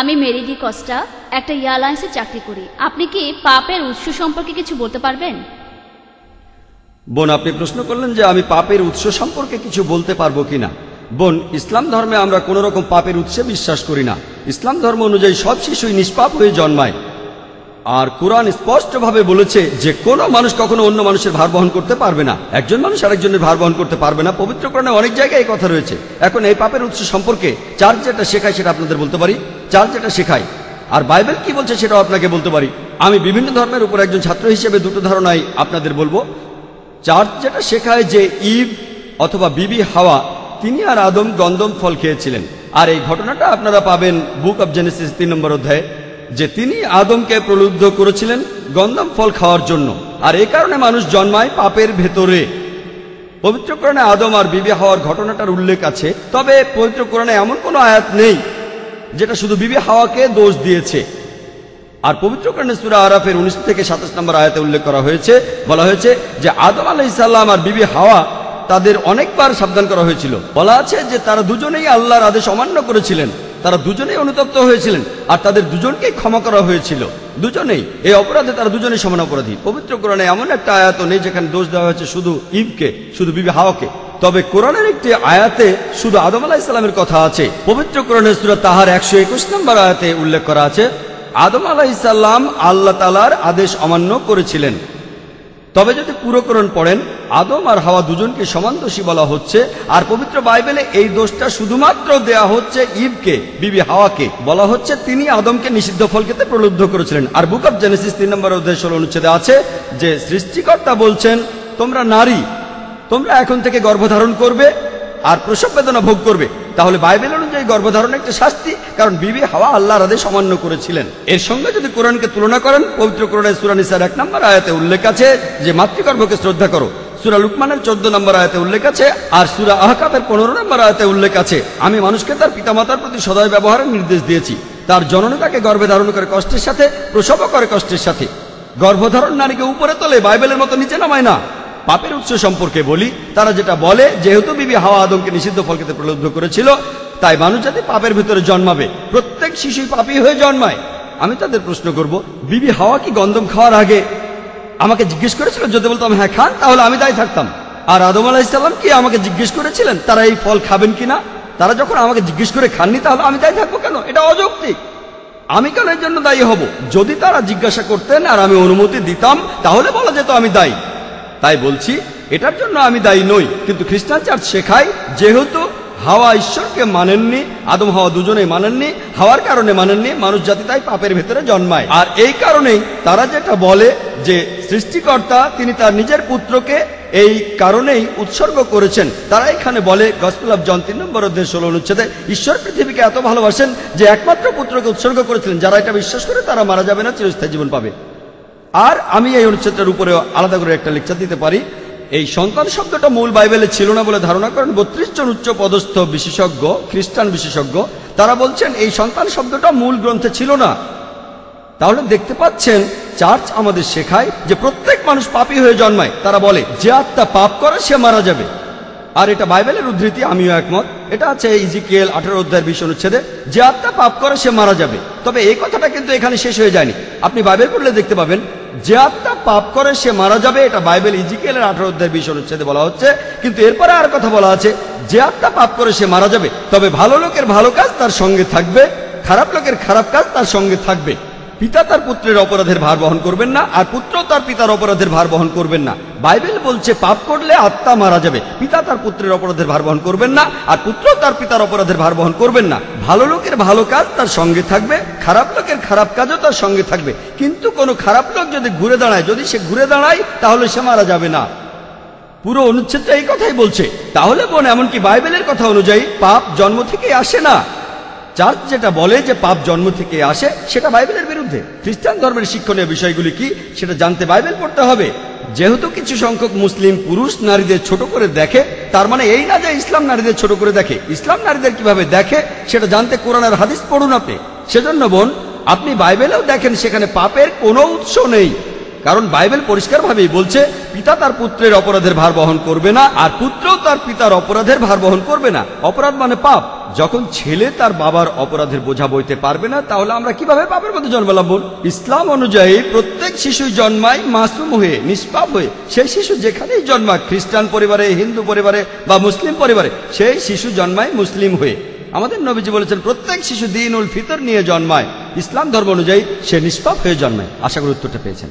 আমি মেরিডি কস্টা, একটা এয়ারলাইন্সে চাকরি করি। আপনি কি পাপের উৎস সম্পর্কে কিছু বলতে পারবেন? বোন, আপনি প্রশ্ন করলেন যে আমি পাপের উৎস সম্পর্কে কিছু বলতে পারবো কিনা। বোন, ইসলাম ধর্মে আমরা কোনো রকম পাপের উৎসে বিশ্বাস করি না। ইসলাম ধর্ম অনুযায়ী সব শিশুই নিষ্পাপ হয়ে জন্মায়। আর কোরআন স্পষ্টভাবে বলেছে যে কোনো মানুষ কখনো অন্য মানুষের ভার বহন করতে পারবে না, একজন মানুষ আরেকজনের ভার বহন করতে পারবে না। পবিত্র কোরআনে অনেক জায়গায় এই কথা রয়েছে। এখন এই পাপের উৎস সম্পর্কে চার্চ যেটা শেখায় সেটা আপনাদের বলতে পারি। চার্চ যেটা শেখায় আর বাইবেল কি বলছে সেটাও আপনাকে বলতে পারি। আমি বিভিন্ন ধর্মের উপর একজন ছাত্র হিসেবে দুটো ধারণাই আপনাদের বলবো। চার্চ যেটা শেখায় যে ইভ অথবা বিবি হাওয়া তিনি আর আদম গন্ধম ফল খেয়েছিলেন, আর এই ঘটনাটা আপনারা পাবেন বুক অব জেনেসিস 3 নম্বর অধ্যায়ে, যে তিনি আদমকে প্রলুব্ধ করেছিলেন গন্ধম ফল খাওয়ার জন্য, আর এই কারণে মানুষ জন্মায় পাপের ভেতরে। পবিত্র কোরআনে আদম আর বিবি হাওয়ার ঘটনাটার উল্লেখ আছে, তবে পবিত্র কোরআনে এমন কোনো আয়াত নেই যেটা শুধু বিবি হাওয়াকে দোষ দিয়েছে। আর পবিত্র কোরআনে সূরা আরাফের 19 থেকে 27 নম্বর আয়াতে উল্লেখ করা হয়েছে, বলা হয়েছে যে আদম আলাইহিস সালাম আর বিবি হাওয়া তাদের অনেকবার সাবধান করা হয়েছিল। বলা আছে যে তারা দুজনেই আল্লাহর আদেশ অমান্য করেছিলেন, তারা দুজনেই অনুতপ্ত হয়েছিলেন, আর তাদের দুজনকেই ক্ষমা করা হয়েছিল। দুজনেই এই অপরাধে তারা দুজনেই সমান অপরাধী। পবিত্র কোরআনে এমন একটা আয়াত নেই যেখানে দোষ দেওয়া হয়েছে শুধু ইভকে, শুধু বিবি হাওয়াকে। তবে কোরআনের একটি আয়াতে শুধু আদম আলাইহিস সালামের কথা আছে। পবিত্র কোরআনের সূরা তাহার 121 নম্বর আয়াতে উল্লেখ করা আছে আদম আলাইহিস সালাম আল্লাহ তাআলার আদেশ অমান্য করেছিলেন। তবে যদি পুরো কোরআন পড়েন, আদম আর হাওয়া দুজনকে সমান দোষী বলা হচ্ছে, আর পবিত্র বাইবেলে এই দোষটা শুধুমাত্র দেয়া হচ্ছে ইভকে, বিবি হাওয়াকে। বলা হচ্ছে তিনি আদমকে নিষিদ্ধ ফল খেতে প্রলুব্ধ করেছিলেন। আর বুক অব জেনেসিস 3 নম্বর অধ্যায় 16 অনুচ্ছেদে আছে যে সৃষ্টিকর্তা বলছেন তোমরা নারী, তোমরা এখন থেকে গর্ভধারণ করবে আর প্রসব বেদনা ভোগ করবে। তাহলে বাইবেল অনুযায়ী গর্ভধারণ একটা শাস্তি, কারণ বিবি হাওয়া আল্লাহর আদেশ অমান্য করেছিলেন। এর সঙ্গে যদি কোরআনকে তুলনা করেন, পবিত্র কোরআনের সূরা নিসার 1 নম্বর আয়াতে উল্লেখ আছে যে মাতৃগর্ভকে শ্রদ্ধা করো। সূরা লুকমানের 14 নম্বর আয়াতে উল্লেখ আছে, আর সূরা আহকাফের 15 নম্বর আয়াতে উল্লেখ আছে আমি মানুষকে তার পিতামাতার প্রতি সদয় ব্যবহারের নির্দেশ দিয়েছি। তার জননী তাকে গর্ভে ধারণ করে কষ্টের সাথে, প্রসবও করে কষ্টের সাথে। গর্ভধারণ নারীকে উপরে তোলে, বাইবেলের মতো নিচে নামায় না। পাপের উৎস সম্পর্কে বলি, তারা যেটা বলে যেহেতু বিবি হাওয়া আদমকে নিষিদ্ধ ফল খেতে প্রলুব্ধ করেছিল, তাই মানুষ জাতি পাপের ভিতরে জন্মাবে। প্রত্যেক শিশুই পাপী হয়ে জন্মায়। আমি তাদের প্রশ্ন করব, বিবি হাওয়া কি গন্ধম খাওয়ার আগে আমাকে জিজ্ঞেস করেছিল? যদি বলতাম হ্যাঁ খান, তাহলে আমি দায়ী থাকতাম। আর আদম আলাইহিস সালাম কি আমাকে জিজ্ঞেস করেছিলেন তারা এই ফল খাবেন কিনা? তারা যখন আমাকে জিজ্ঞেস করে খাননি, তাহলে আমি দায়ী থাকবো কেন? এটা অযৌক্তিক। আমি কেন এর জন্য দায়ী হব? যদি তারা জিজ্ঞাসা করতেন আর আমি অনুমতি দিতাম, তাহলে বলা যেত আমি দায়ী। তাই বলছি এটার জন্য আমি দায়ী নই। কিন্তু খ্রিস্টান চার্চ শেখায় যেহেতু হাওয়া ঈশ্বরকে মানেননি, আদম হাওয়া দুজনেই মানেননি, হাওয়ার কারণে মানেননি, মানুষ জাতি তাই পাপের ভেতরে জন্মায়। আর এই কারণেই তারা যেটা বলে যে সৃষ্টিকর্তা তিনি তার নিজের পুত্রকে এই কারণেই উৎসর্গ করেছেন। তারা এখানে বলে গসপেল অফ জন 3 নম্বর অধ্যায় 16 অনুচ্ছেদে ঈশ্বর পৃথিবীকে এত ভালোবাসেন যে একমাত্র পুত্রকে উৎসর্গ করেছিলেন। যারা এটা বিশ্বাস করে তারা মারা যাবে না, চিরস্থায়ী জীবন পাবে। আর আমি এই অনুচ্ছেদটার উপরে আলাদা করে একটা লেকচার দিতে পারি। এই সন্তান শব্দটা মূল বাইবেলে ছিল না বলে ধারণা করেন 32 জন উচ্চ পদস্থ বিশেষজ্ঞ, খ্রিস্টান বিশেষজ্ঞ। তারা বলছেন এই সন্তান শব্দটা মূল গ্রন্থে ছিল না। তাহলে দেখতে পাচ্ছেন চার্চ আমাদের শেখায় যে প্রত্যেক মানুষ পাপী হয়ে জন্মায়। তারা বলে যে আত্মা পাপ করে সে মারা যাবে। আর এটা বাইবেলের উদ্ধৃতি, আমিও একমত। এটা আছে ইজিকিয়েল 18 অধ্যায়ের 20 অনুচ্ছেদে, যে আত্মা পাপ করে সে মারা যাবে। তবে এই কথাটা কিন্তু এখানে শেষ হয়ে যায়নি। আপনি বাইবেল পড়লে দেখতে পাবেন যে আত্মা পাপ করে সে মারা যাবে, এটা বাইবেল ইজিকিয়েলের 18 অধ্যায়ের 20 অনুচ্ছেদে বলা হচ্ছে। কিন্তু এরপরে আর কথা বলা আছে, যে আত্মা পাপ করে সে মারা যাবে, তবে ভালো লোকের ভালো কাজ তার সঙ্গে থাকবে, খারাপ লোকের খারাপ কাজ তার সঙ্গে থাকবে। পিতা তার পুত্রের অপরাধের ভার বহন করবেন না, আর পুত্র তার পিতার অপরাধের ভার বহন করবেন না। বাইবেল বলছে পাপ করলে আত্মা মারা যাবে, পিতা তার পুত্রের অপরাধের ভার বহন করবেন না, আর পুত্র তার পিতার অপরাধের ভার বহন করবেন না। ভালো লোকের ভালো কাজ তার সঙ্গে থাকবে, খারাপ লোকের খারাপ কাজও তার সঙ্গে থাকবে। কিন্তু কোনো খারাপ লোক যদি ঘুরে দাঁড়ায়, যদি সে ঘুরে দাঁড়ায়, তাহলে সে মারা যাবে না। পুরো অনুচ্ছেদটা এই কথাই বলছে। তাহলে বোন, এমনকি বাইবেলের কথা অনুযায়ী পাপ জন্ম থেকে আসে না। চার্চ যেটা বলে যে পাপ জন্ম থেকে আসে, সেটা বাইবেলের বিরুদ্ধে। খ্রিস্টান ধর্মের শিক্ষণীয় বিষয়গুলি কি সেটা জানতে বাইবেল পড়তে হবে। যেহেতু কিছু সংখ্যক মুসলিম পুরুষ নারীদের ছোট করে দেখে, তার মানে এই না যে ইসলাম নারীদের ছোট করে দেখে। ইসলাম নারীদের কিভাবে দেখে সেটা জানতে কোরআন আর হাদিস পড়ুন আপনি। সেজন্য বোন, আপনি বাইবেলেও দেখেন সেখানে পাপের কোনো উৎস নেই, কারণ বাইবেল পরিষ্কারভাবেই বলছে পিতা তার পুত্রের অপরাধের ভার বহন করবে না, আর পুত্রও তার পিতার অপরাধের ভার বহন করবে না। অপরাধ মানে পাপ। যখন ছেলে তার বাবার অপরাধের বোঝা বইতে পারবে না, তাহলে আমরা কিভাবে পাপের মধ্যে জন্মালাম? বোন, ইসলাম অনুযায়ী প্রত্যেক শিশুই জন্মায় মাসুম হয়ে, নিষ্পাপ হয়ে। সেই শিশু যেখানেই জন্মায়, খ্রিস্টান পরিবারে, হিন্দু পরিবারে বা মুসলিম পরিবারে, সেই শিশু জন্মায় মুসলিম হয়ে। আমাদের নবীজি বলেছেন প্রত্যেক শিশু দ্বীনুল ফিতর নিয়ে জন্মায়, ইসলাম ধর্ম অনুযায়ী সে নিষ্পাপ হয়ে জন্মায়। আশা করি উত্তরটা পেয়েছেন।